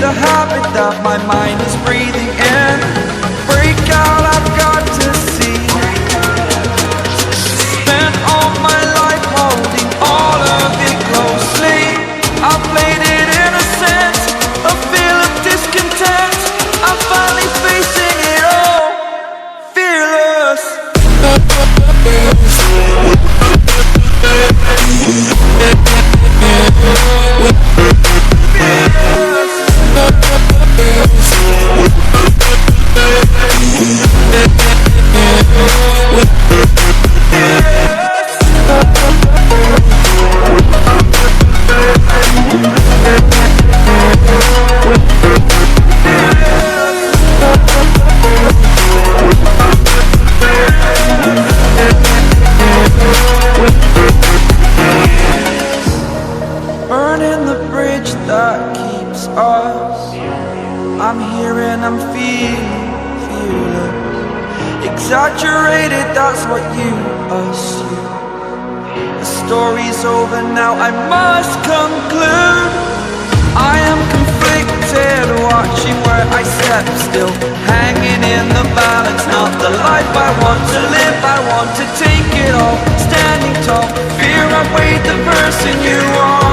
a habit that my mind is breathing in. Break out, I've got to see. Spent all my life holding all of it closely. I played it innocent, a feel of discontent. I'm finally facing it all, fearless. Burning the bridge that keeps us. I'm here and I'm feeling fearless. Exaggerated, that's what you assume. The story's over now, I must conclude. I am conflicted, watching where I step still, hanging in the balance. Not the life I want to live, I want to take it all. Standing tall, fear I weighed the person you are.